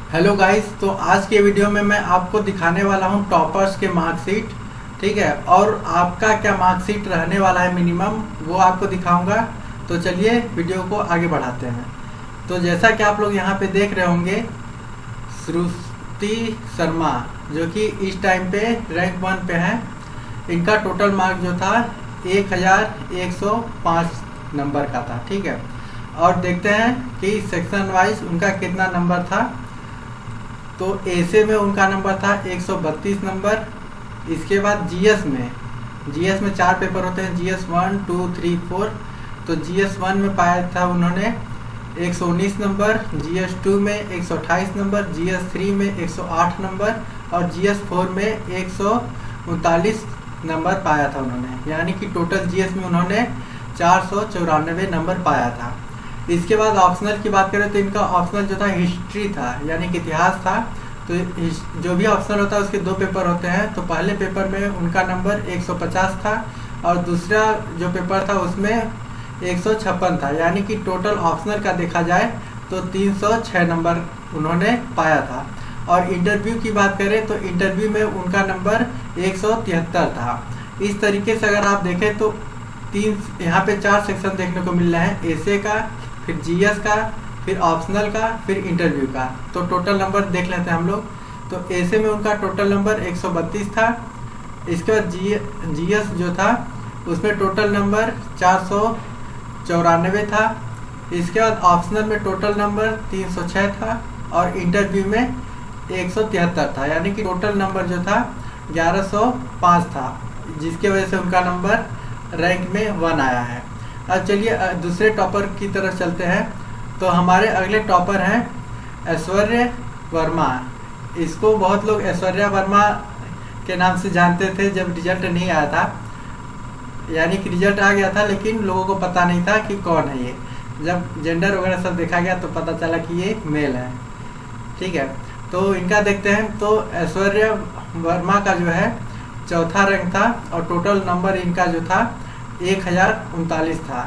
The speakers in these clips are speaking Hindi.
हेलो गाइस, तो आज के वीडियो में मैं आपको दिखाने वाला हूं टॉपर्स के मार्कशीट। ठीक है, और आपका क्या मार्कशीट रहने वाला है मिनिमम, वो आपको दिखाऊंगा। तो चलिए वीडियो को आगे बढ़ाते हैं। तो जैसा कि आप लोग यहां पे देख रहे होंगे, श्रुति शर्मा जो कि इस टाइम पे रैंक 1 पे है। इनका टोटल मार्क जो था 1105 नंबर का था। ठीक है, और देखते हैं कि सेक्शन वाइज उनका कितना नंबर था। तो ऐसे में उनका नंबर था 132 नंबर। इसके बाद जीएस में 4 पेपर होते हैं, जीएस 1, 2, 3, 4। तो जीएस 1 में पाया था उन्होंने 119 नंबर, जीएस 2 में 128 नंबर, जीएस 3 में 108 नंबर और जीएस 4 में 139 नंबर पाया था उन्होंने। यानी कि टोटल जीएस में उन्होंने 494 नंबर पाया था। इसके बाद ऑप्शनल की बात करें तो इनका ऑप्शनल जो था हिस्ट्री था, यानी कि इतिहास था। तो जो भी ऑप्शनल होता है उसके 2 पेपर होते हैं। तो पहले पेपर में उनका नंबर 150 था और दूसरा जो पेपर था उसमें 156 था। यानी कि टोटल ऑप्शनल का देखा जाए तो 306 नंबर उन्होंने पाया था। और इंटरव्यू की बात करें तो इंटरव्यू में उनका नंबर 173 था। इस तरीके से अगर आप देखें तो यहाँ पे 4 सेक्शन देखने को मिल रहे हैं, एसे का, फिर जीएस का, फिर ऑप्शनल का, फिर इंटरव्यू का। तो टोटल नंबर देख लेते हैं हम लोग। तो एसे में उनका टोटल नंबर 132 था। इसके बाद जीएस जो था उसमें टोटल नंबर 494 था। इसके बाद ऑप्शनल में टोटल नंबर 306 था और इंटरव्यू में 173 था। यानी कि टोटल नंबर जो था 1105 था, जिसके वजह से उनका नंबर रैंक में 1 आया है। अब चलिए दूसरे टॉपर की तरफ चलते हैं। तो हमारे अगले टॉपर हैं ऐश्वर्या वर्मा। इसको बहुत लोग ऐश्वर्या वर्मा के नाम से जानते थे जब रिजल्ट नहीं आया था। यानी कि रिजल्ट आ गया था लेकिन लोगों को पता नहीं था कि कौन है ये। जब जेंडर वगैरह सब देखा गया तो पता चला कि ये मेल है। ठीक है, तो इनका देखते हैं। तो ऐश्वर्या वर्मा का जो है 4था रैंक था और टोटल नंबर इनका जो था 1039 था।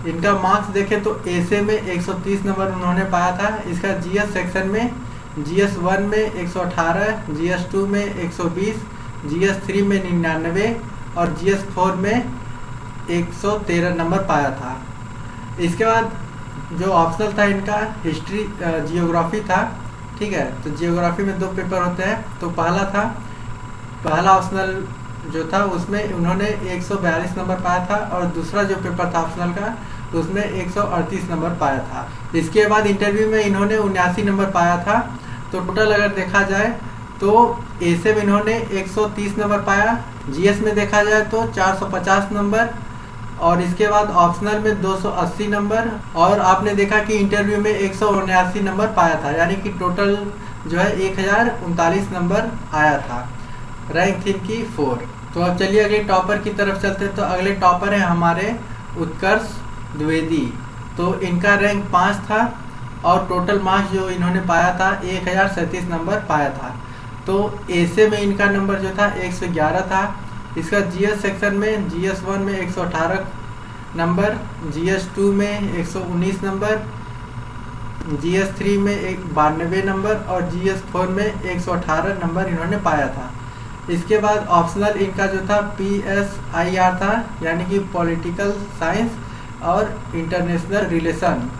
इनका मार्क्स देखें तो एसे में 130 नंबर उन्होंने पाया था। इसका जीएस सेक्शन में जीएस 1 में 118, जीएस 2 में 120, जीएस 3 में 99 और जीएस 4 में 113 नंबर पाया था। इसके बाद जो ऑप्शनल था इनका हिस्ट्री जियोग्राफी था। ठीक है, तो जियोग्राफी में 2 पेपर होते हैं। तो पहला ऑप्शनल जो था उसमें उन्होंने 142 नंबर पाया था और दूसरा जो पेपर था ऑप्शनल का उसमें 138 नंबर पाया था। इसके बाद इंटरव्यू में इन्होंने 79 नंबर पाया था। तो टोटल अगर देखा जाए तो एसे में इन्होंने 130 नंबर पाया, जीएस में देखा जाए तो 450 नंबर और इसके बाद ऑप्शनल में 280 नंबर और आपने देखा कि इंटरव्यू में 179 नंबर पाया था। यानी कि टोटल जो है 1039 नंबर आया था। रैंक थी इनकी 4। तो अब चलिए अगले टॉपर की तरफ चलते हैं। तो अगले टॉपर हैं हमारे उत्कर्ष द्विवेदी। तो इनका रैंक 5 था और टोटल मार्क्स जो इन्होंने पाया था 1037 नंबर पाया था। तो एसे में इनका नंबर जो था 111 था। इसका जीएस सेक्शन में जीएस 1 में 118 नंबर, जीएस 2 में 119 नंबर, जीएस 3 में 92 नंबर और जीएस 4 में 118 नंबर इन्होंने पाया था। इसके बाद ऑप्शनल इनका जो था PSIR था, यानी कि पॉलिटिकल साइंस और इंटरनेशनल रिलेशन।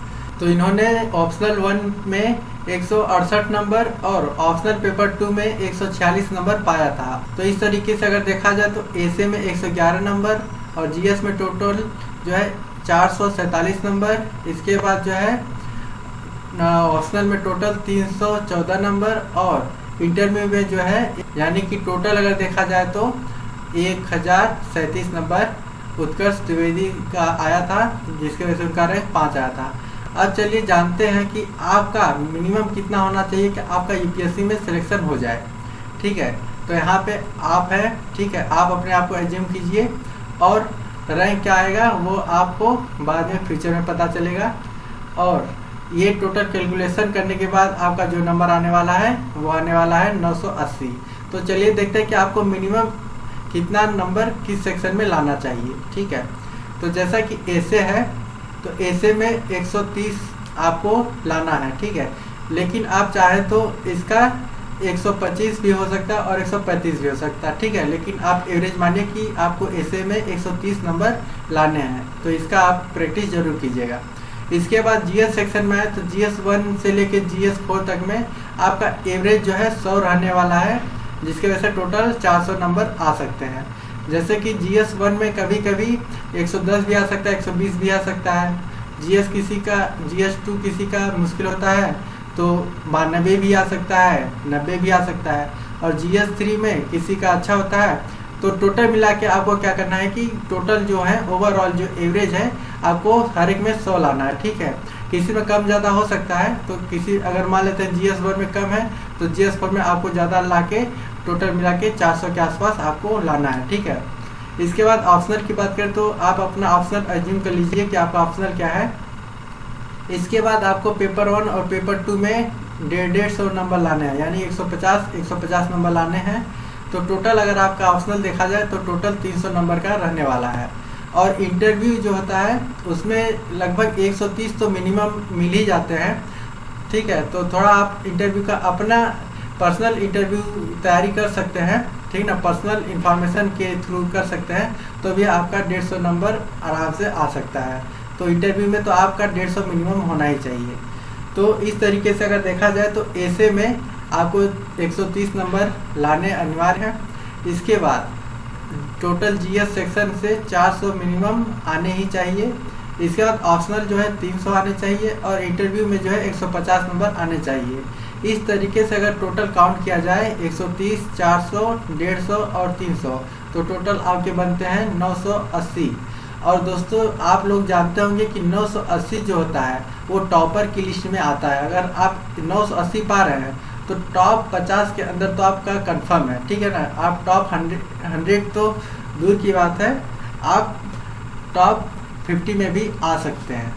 तो इन्होंने ऑप्शनल 1 में 168 नंबर और ऑप्शनल पेपर 2 में 146 नंबर पाया था। तो इस तरीके से अगर देखा जाए तो एसे में 111 नंबर और जीएस में टोटल जो है 447 नंबर। इसके बाद जो है ऑप्शनल में टोटल 314 नंबर और इंटरव्यू में जो है यानी कि टोटल अगर देखा जाए तो 1037 नंबर उत्कर्ष द्विवेदी का आया था, जिसके वजह से उनका रैंक 5 आया था। अब चलिए जानते हैं कि आपका मिनिमम कितना होना चाहिए कि आपका यूपीएससी में सिलेक्शन हो जाए। ठीक है, तो यहाँ पे आप है। ठीक है, आप अपने आप को एज्यूम कीजिए और रैंक क्या आएगा वो आपको बाद में फ्यूचर में पता चलेगा। और ये टोटल कैलकुलेशन करने के बाद आपका जो नंबर आने वाला है वो आने वाला है 980। तो चलिए देखते हैं कि आपको मिनिमम कितना नंबर किस सेक्शन में लाना चाहिए। ठीक है, तो जैसा कि एसे है तो एसे में 130 आपको लाना है। ठीक है, लेकिन आप चाहे तो इसका 125 भी हो सकता है और 135 भी हो सकता है, ठीक है। लेकिन आप एवरेज मानिए कि आपको ऐसे में 130 नंबर लाने हैं, तो इसका आप प्रैक्टिस जरूर कीजिएगा। इसके बाद जीएस सेक्शन में है, तो जीएस 1 से लेके जीएस 4 तक में आपका एवरेज जो है 100 रहने वाला है, जिसके वजह से टोटल 400 नंबर आ सकते हैं। जैसे कि जीएस 1 में कभी कभी 110 भी आ सकता है, 120 भी आ सकता है। जीएस 2 किसी का मुश्किल होता है तो 92 भी आ सकता है, 90 भी आ सकता है। और जीएस 3 में किसी का अच्छा होता है, तो टोटल मिला के आपको क्या करना है कि टोटल जो है ओवरऑल जो एवरेज है आपको हर एक में 100 लाना है, ठीक है। किसी में कम ज़्यादा हो सकता है, तो किसी अगर मान लेते हैं जीएस 1 में कम है तो जीएस 4 में आपको ज़्यादा ला के टोटल मिला के 400 के आसपास आपको लाना है, ठीक है। इसके बाद ऑप्शनल की बात करें तो आप अपना ऑप्शनल एज्यूम कर लीजिए कि आपका ऑप्शनल क्या है। इसके बाद आपको पेपर 1 और पेपर 2 में 150 नंबर लाने हैं, यानी 150 नंबर लाने हैं। तो टोटल अगर आपका ऑप्शनल देखा जाए तो टोटल 300 नंबर का रहने वाला है। और इंटरव्यू जो होता है उसमें लगभग 130 तो मिनिमम मिल ही जाते हैं, ठीक है। तो थोड़ा आप इंटरव्यू का अपना पर्सनल इंटरव्यू तैयारी कर सकते हैं, ठीक ना, पर्सनल इंफॉर्मेशन के थ्रू कर सकते हैं, तो भी आपका 150 नंबर आराम से आ सकता है। तो इंटरव्यू में तो आपका 150 मिनिमम होना ही चाहिए। तो इस तरीके से अगर देखा जाए तो ऐसे में आपको 130 नंबर लाने अनिवार्य हैं। इसके बाद टोटल जीएस सेक्शन से 400 मिनिमम आने ही चाहिए। इसके बाद ऑप्शनल जो है 300 आने चाहिए और इंटरव्यू में जो है 150 नंबर आने चाहिए। इस तरीके से अगर टोटल काउंट किया जाए 130, 400, 150 और 300, तो टोटल आपके बनते हैं 980। और दोस्तों आप लोग जानते होंगे कि 980 जो होता है वो टॉपर की लिस्ट में आता है। अगर आप 980 पा रहे हैं तो टॉप 50 के अंदर तो आपका कंफर्म है, ठीक है ना। आप टॉप 100 तो दूर की बात है, आप टॉप 50 में भी आ सकते हैं।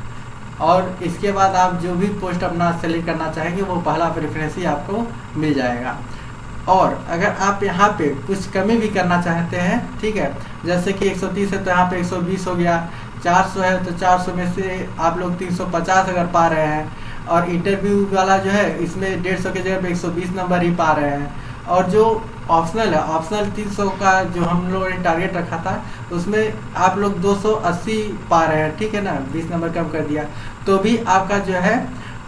और इसके बाद आप जो भी पोस्ट अपना सेलेक्ट करना चाहेंगे वो पहला प्रेफरेंस ही आपको मिल जाएगा। और अगर आप यहाँ पे कुछ कमी भी करना चाहते हैं, ठीक है, जैसे कि 130 है तो यहाँ पे 120 हो गया, 400 है तो 400 में से आप लोग 350 अगर पा रहे हैं, और इंटरव्यू वाला जो है इसमें 150 की जगह पे 120 नंबर ही पा रहे हैं। और जो ऑप्शनल है, ऑप्शनल 300 का जो हम लोगों ने टारगेट रखा था उसमें आप लोग 280 पा रहे हैं, ठीक है ना, 20 नंबर कम कर दिया, तो भी आपका जो है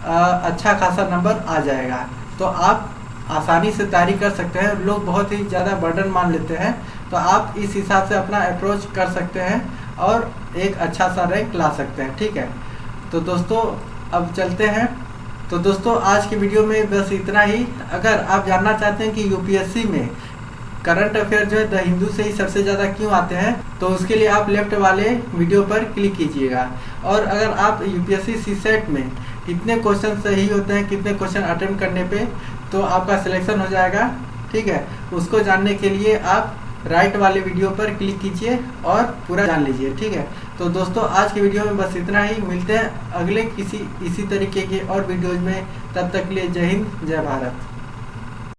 अच्छा खासा नंबर आ जाएगा। तो आप आसानी से तैयारी कर सकते हैं। लोग बहुत ही ज़्यादा बर्डन मान लेते हैं, तो आप इस हिसाब से अपना अप्रोच कर सकते हैं और एक अच्छा सा रैंक ला सकते हैं, ठीक है। तो दोस्तों अब चलते हैं। तो दोस्तों आज की वीडियो में बस इतना ही। अगर आप जानना चाहते हैं कि यूपीएससी में करंट अफेयर जो है द हिंदू से ही सबसे ज़्यादा क्यों आते हैं, तो उसके लिए आप लेफ्ट वाले वीडियो पर क्लिक कीजिएगा। और अगर आप यूपीएससी सीसेट में कितने क्वेश्चन सही होते हैं, कितने क्वेश्चन अटेम्प्ट करने पे तो आपका सिलेक्शन हो जाएगा, ठीक है, उसको जानने के लिए आप राइट वाले वीडियो पर क्लिक कीजिए और पूरा जान लीजिए, ठीक है। तो दोस्तों आज की वीडियो में बस इतना ही। मिलते हैं अगले किसी इसी तरीके के और वीडियोज में। तब तक के लिए जय हिंद, जय भारत।